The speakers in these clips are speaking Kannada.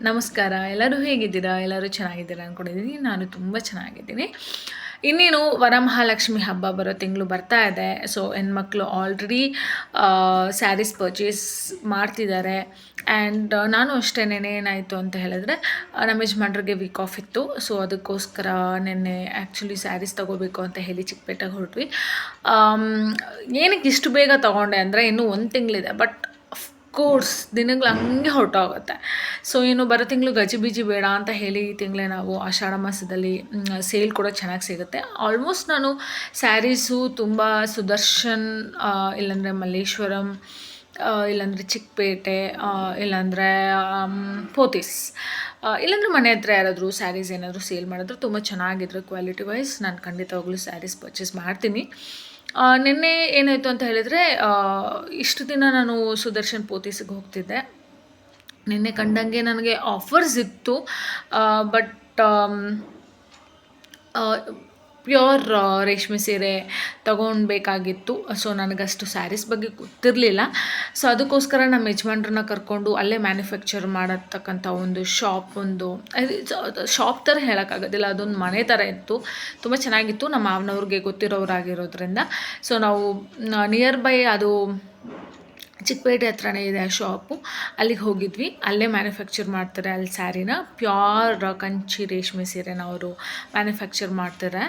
ನಮಸ್ಕಾರ. ಎಲ್ಲರೂ ಹೇಗಿದ್ದೀರಾ? ಎಲ್ಲರೂ ಚೆನ್ನಾಗಿದ್ದೀರಾ ಅಂದ್ಕೊಂಡಿದ್ದೀನಿ. ನಾನು ತುಂಬ ಚೆನ್ನಾಗಿದ್ದೀನಿ. ಇನ್ನೇನು ವರಮಹಾಲಕ್ಷ್ಮಿ ಹಬ್ಬ ಬರೋ ತಿಂಗಳು ಬರ್ತಾ ಇದೆ. ಸೊ ಹೆಣ್ಮಕ್ಳು ಆಲ್ರೆಡಿ ಸ್ಯಾರೀಸ್ ಪರ್ಚೇಸ್ ಮಾಡ್ತಿದ್ದಾರೆ. ಆ್ಯಂಡ್ ನಾನು ಅಷ್ಟೇನೆ ಏನಾಯಿತು ಅಂತ ಹೇಳಿದ್ರೆ ನಮ್ಮ ಯಜಮಾನ್ರಿಗೆ ವೀಕ್ ಆಫ್ ಇತ್ತು. ಸೊ ಅದಕ್ಕೋಸ್ಕರ ನಿನ್ನೆ ಆ್ಯಕ್ಚುಲಿ ಸ್ಯಾರೀಸ್ ತೊಗೋಬೇಕು ಅಂತ ಹೇಳಿ ಚಿಕ್ಕಪೇಟೆಗೆ ಹೊರಟ್ವಿ. ಏನಕ್ಕೆ ಇಷ್ಟು ಬೇಗ ತೊಗೊಂಡೆ ಅಂದರೆ ಇನ್ನೂ 1 ತಿಂಗಳಿದೆ. ಬಟ್ ಕೋರ್ಸ್ ದಿನಗಳು ಹಂಗೆ ಹೊರಟೋಗುತ್ತೆ. ಸೊ ಇನ್ನು ಬರೋ ತಿಂಗಳು ಗಜಿಬಿಜಿ ಬೇಡ ಅಂತ ಹೇಳಿ ಈ ತಿಂಗಳೇ ನಾವು ಆಷಾಢ ಮಾಸದಲ್ಲಿ ಸೇಲ್ ಕೂಡ ಚೆನ್ನಾಗಿ ಸಿಗುತ್ತೆ. ಆಲ್ಮೋಸ್ಟ್ ನಾನು ಸ್ಯಾರೀಸು ತುಂಬ ಸುದರ್ಶನ್, ಇಲ್ಲಾಂದರೆ ಮಲ್ಲೇಶ್ವರಂ, ಇಲ್ಲಾಂದರೆ ಚಿಕ್ಕಪೇಟೆ, ಇಲ್ಲಾಂದರೆ ಪೋತೀಸ್, ಇಲ್ಲಾಂದರೆ ಮನೆ ಹತ್ರ ಯಾರಾದರೂ ಸ್ಯಾರೀಸ್ ಏನಾದರೂ ಸೇಲ್ ಮಾಡಿದ್ರೆ ತುಂಬ ಚೆನ್ನಾಗಿದ್ರೆ ಕ್ವಾಲಿಟಿ ವೈಸ್ ನಾನು ಖಂಡಿತವಾಗ್ಲೂ ಸ್ಯಾರೀಸ್ ಪರ್ಚೇಸ್ ಮಾಡ್ತೀನಿ. ನಿನ್ನೆ ಏನಾಯಿತು ಅಂತ ಹೇಳಿದರೆ ಇಷ್ಟು ದಿನ ನಾನು ಸುದರ್ಶನ್ ಪೋತೀಸಿಗೆ ಹೋಗ್ತಿದ್ದೆ. ನಿನ್ನೆ ಕಂಡಂಗೆ ನನಗೆ ಆಫರ್ಸ್ ಇತ್ತು. ಬಟ್ ಪ್ಯೂರ್ ರೇಷ್ಮೆ ಸೀರೆ ತೊಗೊಳ್ಬೇಕಾಗಿತ್ತು. ಸೊ ನನಗಷ್ಟು ಸ್ಯಾರೀಸ್ ಬಗ್ಗೆ ಗೊತ್ತಿರಲಿಲ್ಲ. ಸೊ ಅದಕ್ಕೋಸ್ಕರ ನಮ್ಮ ಯಜಮಾನ್ರನ್ನ ಕರ್ಕೊಂಡು ಅಲ್ಲೇ ಮ್ಯಾನುಫ್ಯಾಕ್ಚರ್ ಮಾಡತಕ್ಕಂಥ ಒಂದು ಶಾಪ್ ಥರ ಹೇಳೋಕ್ಕಾಗೋದಿಲ್ಲ, ಅದೊಂದು ಮನೆ ಥರ ಇತ್ತು. ತುಂಬ ಚೆನ್ನಾಗಿತ್ತು. ನಮ್ಮ ಮಾವನವ್ರಿಗೆ ಗೊತ್ತಿರೋರಾಗಿರೋದ್ರಿಂದ ಸೊ ನಾವು ನಿಯರ್ ಬೈ ಅದು ಚಿಕ್ಕಪೇಟೆ ಹತ್ರನೇ ಇದೆ ಆ ಶಾಪು. ಅಲ್ಲಿಗೆ ಹೋಗಿದ್ವಿ. ಅಲ್ಲೇ ಮ್ಯಾನುಫ್ಯಾಕ್ಚರ್ ಮಾಡ್ತಾರೆ ಅಲ್ಲಿ ಸ್ಯಾರಿನ. ಪ್ಯೂರ್ ಕಂಚಿ ರೇಷ್ಮೆ ಸೀರೆನ ಅವರು ಮ್ಯಾನುಫ್ಯಾಕ್ಚರ್ ಮಾಡ್ತಾರೆ.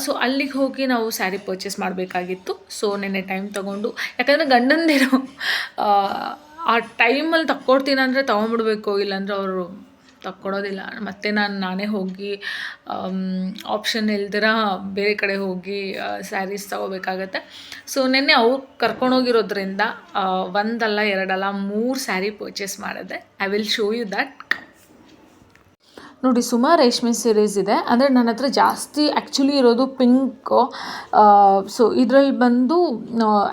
ಸೊ ಅಲ್ಲಿಗೆ ಹೋಗಿ ನಾವು ಸ್ಯಾರಿ ಪರ್ಚೇಸ್ ಮಾಡಬೇಕಾಗಿತ್ತು. ಸೊ ನೆನ್ನೆ ಟೈಮ್ ತೊಗೊಂಡು, ಯಾಕಂದರೆ ಗಂಡಂದಿರು ಆ ಟೈಮಲ್ಲಿ ತಕ್ಕೊಡ್ತೀನಿ ಅಂದರೆ ತೊಗೊಂಬಿಡ್ಬೇಕು, ಇಲ್ಲಾಂದರೆ ಅವರು ತಕ್ಕೊಡೋದಿಲ್ಲ. ಮತ್ತು ನಾನೇ ಹೋಗಿ ಆಪ್ಷನ್ ಇಲ್ದಿರ ಬೇರೆ ಕಡೆ ಹೋಗಿ ಸ್ಯಾರೀಸ್ ತೊಗೋಬೇಕಾಗತ್ತೆ. ಸೊ ನೆನ್ನೆ ಅವ್ರು ಕರ್ಕೊಂಡೋಗಿರೋದ್ರಿಂದ ಒಂದಲ್ಲ ಎರಡಲ್ಲ 3 ಸ್ಯಾರಿ ಪರ್ಚೇಸ್ ಮಾಡಿದೆ. I will show you that. ನೋಡಿ, ಸುಮಾರು ರೇಷ್ಮೆ ಸೀರೀಸ್ ಇದೆ. ಅಂದರೆ ನನ್ನ ಹತ್ರ ಜಾಸ್ತಿ ಆ್ಯಕ್ಚುಲಿ ಇರೋದು ಪಿಂಕು. ಸೊ ಇದರಲ್ಲಿ ಬಂದು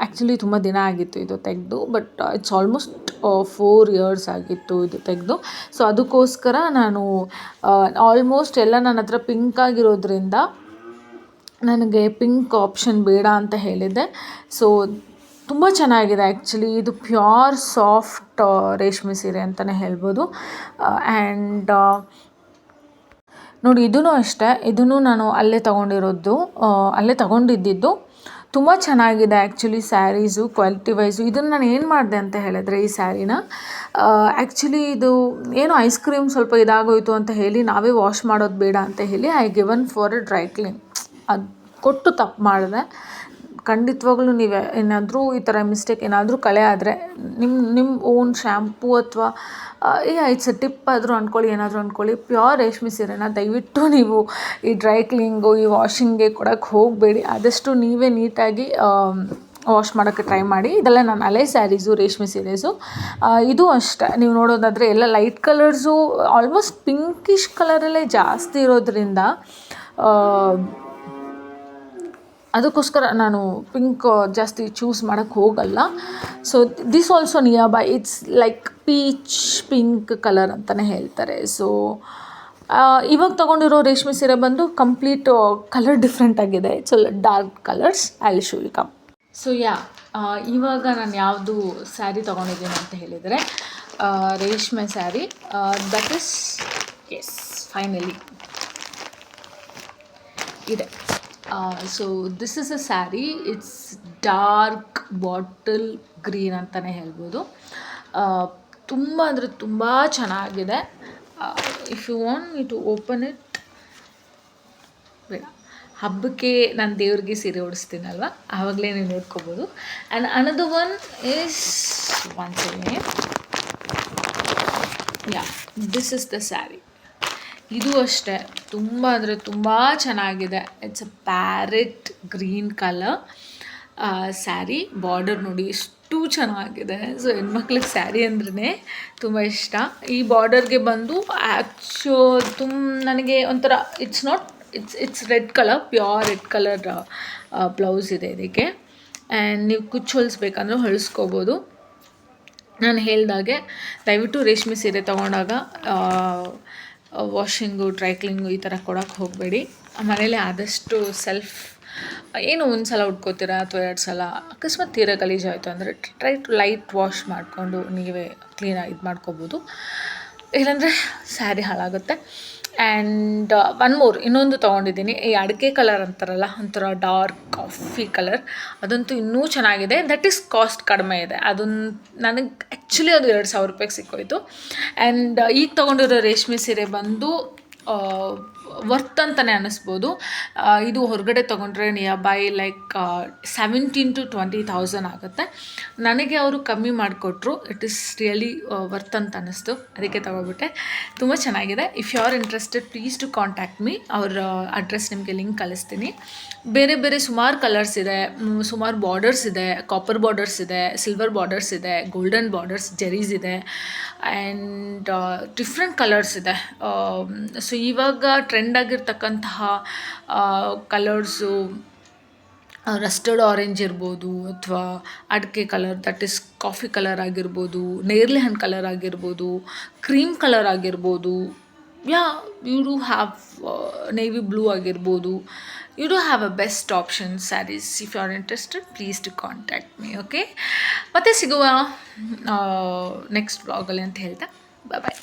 ಆ್ಯಕ್ಚುಲಿ ತುಂಬ ದಿನ ಆಗಿತ್ತು ಇದು ತೆಗೆದು. ಬಟ್ ಇಟ್ಸ್ ಆಲ್ಮೋಸ್ಟ್ 4 ಇಯರ್ಸ್ ಆಗಿತ್ತು ಇದು ತೆಗೆದು. ಸೊ ಅದಕ್ಕೋಸ್ಕರ ನಾನು ಆಲ್ಮೋಸ್ಟ್ ಎಲ್ಲ ನನ್ನ ಹತ್ರ ಪಿಂಕ್ ಆಗಿರೋದ್ರಿಂದ ನನಗೆ ಪಿಂಕ್ ಆಪ್ಷನ್ ಬೇಡ ಅಂತ ಹೇಳಿದ್ದೆ. ಸೊ ತುಂಬ ಚೆನ್ನಾಗಿದೆ ಆ್ಯಕ್ಚುಲಿ. ಇದು ಪ್ಯೂರ್ ಸಾಫ್ಟ್ ರೇಷ್ಮೆ ಸೀರೆ ಅಂತಲೇ ಹೇಳ್ಬೋದು. ಆ್ಯಂಡ್ ನೋಡಿ, ಇದೂ ಅಷ್ಟೇ. ಇದನ್ನು ನಾನು ಅಲ್ಲೇ ತೊಗೊಂಡಿದ್ದು. ತುಂಬ ಚೆನ್ನಾಗಿದೆ ಆ್ಯಕ್ಚುಲಿ ಸ್ಯಾರೀಸು ಕ್ವಾಲಿಟಿ ವೈಸು. ಇದನ್ನು ನಾನು ಏನು ಮಾಡಿದೆ ಅಂತ ಹೇಳಿದ್ರೆ, ಈ ಸ್ಯಾರಿನ ಆ್ಯಕ್ಚುಲಿ ಇದು ಏನೋ ಐಸ್ ಕ್ರೀಮ್ ಸ್ವಲ್ಪ ಇದಾಗೋಯಿತು ಅಂತ ಹೇಳಿ ನಾವೇ ವಾಶ್ ಮಾಡೋದು ಬೇಡ ಅಂತ ಹೇಳಿ I given for A dry clean. ಅದು ಕೊಟ್ಟು ತಪ್ಪು ಮಾಡಿದೆ. ಖಂಡಿತವಾಗ್ಲೂ ನೀವು ಏನಾದರೂ ಈ ಥರ ಮಿಸ್ಟೇಕ್ ಏನಾದರೂ ಕಳೆ ಆದರೆ ನಿಮ್ಮ ಓನ್ ಶ್ಯಾಂಪೂ ಅಥವಾ ಇಟ್ಸ್ ಟಿಪ್ ಆದರೂ ಅಂದ್ಕೊಳ್ಳಿ, ಏನಾದರೂ ಅಂದ್ಕೊಳ್ಳಿ, ಪ್ಯೂರ್ ರೇಷ್ಮೆ ಸೀರೆನ ದಯವಿಟ್ಟು ನೀವು ಈ ಡ್ರೈ ಕ್ಲೀನಿಂಗು ಈ ವಾಷಿಂಗ್ಗೆ ಕೊಡೋಕ್ಕೆ ಹೋಗಬೇಡಿ. ಆದಷ್ಟು ನೀವೇ ನೀಟಾಗಿ ವಾಶ್ ಮಾಡೋಕ್ಕೆ ಟ್ರೈ ಮಾಡಿ. ಇದೆಲ್ಲ ನಾನು ಹಳೆ ಸ್ಯಾರೀಸು ರೇಷ್ಮೆ ಸೀರೀಸು. ಇದು ಅಷ್ಟೇ, ನೀವು ನೋಡೋದಾದರೆ ಎಲ್ಲ ಲೈಟ್ ಕಲರ್ಸು, ಆಲ್ಮೋಸ್ಟ್ ಪಿಂಕಿಶ್ ಕಲರಲ್ಲೇ ಜಾಸ್ತಿ ಇರೋದ್ರಿಂದ ಅದಕ್ಕೋಸ್ಕರ ನಾನು ಪಿಂಕ್ ಜಾಸ್ತಿ ಚೂಸ್ ಮಾಡೋಕ್ಕೆ ಹೋಗಲ್ಲ. So this also near by it's like peach pink colour ಅಂತಲೇ ಹೇಳ್ತಾರೆ. ಸೊ ಇವಾಗ ತೊಗೊಂಡಿರೋ ರೇಷ್ಮೆ ಸೀರೆ ಬಂದು ಕಂಪ್ಲೀಟ್ ಕಲರ್ ಡಿಫ್ರೆಂಟ್ ಆಗಿದೆ. It's dark colours. I will show you come. So ಇವಾಗ ನಾನು ಯಾವುದು ಸ್ಯಾರಿ ತೊಗೊಂಡಿದ್ದೀನಿ ಅಂತ ಹೇಳಿದರೆ ರೇಷ್ಮೆ ಸ್ಯಾರಿ. ದಟ್ ಇಸ್ ಫೈನಲಿ ಇದೆ. So this is a sari. It's dark bottle green ಅಂತಲೇ ಹೇಳ್ಬೋದು. ತುಂಬ ಅಂದರೆ ತುಂಬ ಚೆನ್ನಾಗಿದೆ. If you want me to open it, ಬೇಡ, ಹಬ್ಬಕ್ಕೆ ನಾನು ದೇವ್ರಿಗೆ ಸೀರೆ ಉಡಿಸ್ತೀನಲ್ವ, ಆವಾಗಲೇ ನೀವು ನೋಡ್ಕೋಬೋದು. And another one is one second. This is the sari. ಇದು ಅಷ್ಟೇ ತುಂಬ ಅಂದರೆ ತುಂಬ ಚೆನ್ನಾಗಿದೆ. It's a parrot green colour sari. Border ನೋಡಿ ಎಷ್ಟು ಚೆನ್ನಾಗಿದೆ. ಸೊ ಹೆಣ್ಮಕ್ಳಿಗೆ ಸ್ಯಾರಿ ಅಂದ್ರೇ ತುಂಬ ಇಷ್ಟ. ಈ ಬಾರ್ಡರ್ಗೆ ಬಂದು ನನಗೆ ಒಂಥರ it's red colour, pure red colour blouse ಇದೆ ಇದಕ್ಕೆ. ಆ್ಯಂಡ್ ನೀವು ಕುಚ್ಚು ಹೊಲಿಸ್ಬೇಕಂದ್ರೆ ಹೊಲಿಸ್ಕೋಬೋದು. ನಾನು ಹೇಳ್ದಾಗೆ ದಯವಿಟ್ಟು ರೇಷ್ಮೆ ಸೀರೆ ತೊಗೊಂಡಾಗ ವಾಷಿಂಗು ಡ್ರೈ ಕ್ಲೀನಿಂಗು ಈ ಥರ ಕೊಡೋಕ್ಕೆ ಹೋಗಬೇಡಿ. ಮನೇಲಿ ಆದಷ್ಟು ಏನು ಒಂದು ಸಲ ಉಟ್ಕೋತೀರಾ ಅಥವಾ 2 ಸಲ, ಅಕಸ್ಮಾತ್ ತೀರ ಗಲೀಜಾಯಿತು ಅಂದರೆ ಟ್ರೈ ಟು ಲೈಟ್ ವಾಶ್ ಮಾಡಿಕೊಂಡು ನೀವೇ ಕ್ಲೀನಾಗಿ ಇದು ಮಾಡ್ಕೋಬೋದು. ಇಲ್ಲಾಂದರೆ ಸ್ಯಾರಿ ಹಾಳಾಗುತ್ತೆ. ಆ್ಯಂಡ್ ಒನ್ ಮೋರ್ ಇನ್ನೊಂದು ತೊಗೊಂಡಿದ್ದೀನಿ, ಈ ಅಡಿಕೆ ಕಲರ್ ಅಂತಾರಲ್ಲ, ಒಂಥರ ಡಾರ್ಕ್ ಕಾಫಿ ಕಲರ್, ಅದಂತೂ ಇನ್ನೂ ಚೆನ್ನಾಗಿದೆ. ದಟ್ ಈಸ್ ಕಾಸ್ಟ್ ಕಡಿಮೆ ಇದೆ. ಅದನ್ನು ನನಗೆ ಆ್ಯಕ್ಚುಲಿ ಅದು 2,000 ರೂಪಾಯಿಗೆ ಸಿಕ್ಕೋಯ್ತು. ಆ್ಯಂಡ್ ಈಗ ತೊಗೊಂಡಿರೋ ರೇಷ್ಮೆ ಸೀರೆ ಬಂದು ವರ್ತ್ ಅಂತಲೇ ಅನ್ನಿಸ್ಬೋದು. ಇದು ಹೊರಗಡೆ ತೊಗೊಂಡ್ರೆ ನಿಯರ್ ಬೈ ಲೈಕ್ 17,000 to 20,000 ಆಗುತ್ತೆ. ನನಗೆ ಅವರು ಕಮ್ಮಿ ಮಾಡಿಕೊಟ್ರು. ಇಟ್ ಈಸ್ ರಿಯಲಿ ವರ್ತ್ ಅಂತ ಅನ್ನಿಸ್ತು, ಅದಕ್ಕೆ ತೊಗೊಬಿಟ್ಟೆ. ತುಂಬ ಚೆನ್ನಾಗಿದೆ. If you are interested please to contact me. ಅವರ ಅಡ್ರೆಸ್ ನಿಮಗೆ ಲಿಂಕ್ ಕಳಿಸ್ತೀನಿ. ಬೇರೆ ಬೇರೆ ಸುಮಾರು ಕಲರ್ಸ್ ಇದೆ, ಸುಮಾರು ಬಾರ್ಡರ್ಸ್ ಇದೆ, ಕಾಪರ್ ಬಾರ್ಡರ್ಸ್ ಇದೆ, ಸಿಲ್ವರ್ ಬಾರ್ಡರ್ಸ್ ಇದೆ, ಗೋಲ್ಡನ್ ಬಾರ್ಡರ್ಸ್, ಜೆರೀಸ್ ಇದೆ, ಆ್ಯಂಡ್ ಡಿಫ್ರೆಂಟ್ ಕಲರ್ಸ್ ಇದೆ. ಸೊ ಇವಾಗ ಟ್ರೆಂಡ್ ಆಗಿರ್ತಕ್ಕಂತಹ ಕಲರ್ಸು ರಸ್ಟರ್ಡ್ ಆರೆಂಜ್ ಇರ್ಬೋದು, ಅಥವಾ ಅಡಿಕೆ colour, that is coffee colour ಆಗಿರ್ಬೋದು, ನೇರಳೆ ಹಣ್ಣು ಕಲರ್ ಆಗಿರ್ಬೋದು, ಕ್ರೀಮ್ ಕಲರ್ ಆಗಿರ್ಬೋದು, you do have navy blue ಆಗಿರ್ಬೋದು. You do have a best option saris. If you are interested please to contact me. Okay, ಮತ್ತೆ ಸಿಗುವ ನೆಕ್ಸ್ಟ್ ವ್ಲಾಗಲ್ಲಿ ಅಂತ ಹೇಳ್ತಾ ಬಾಯ್.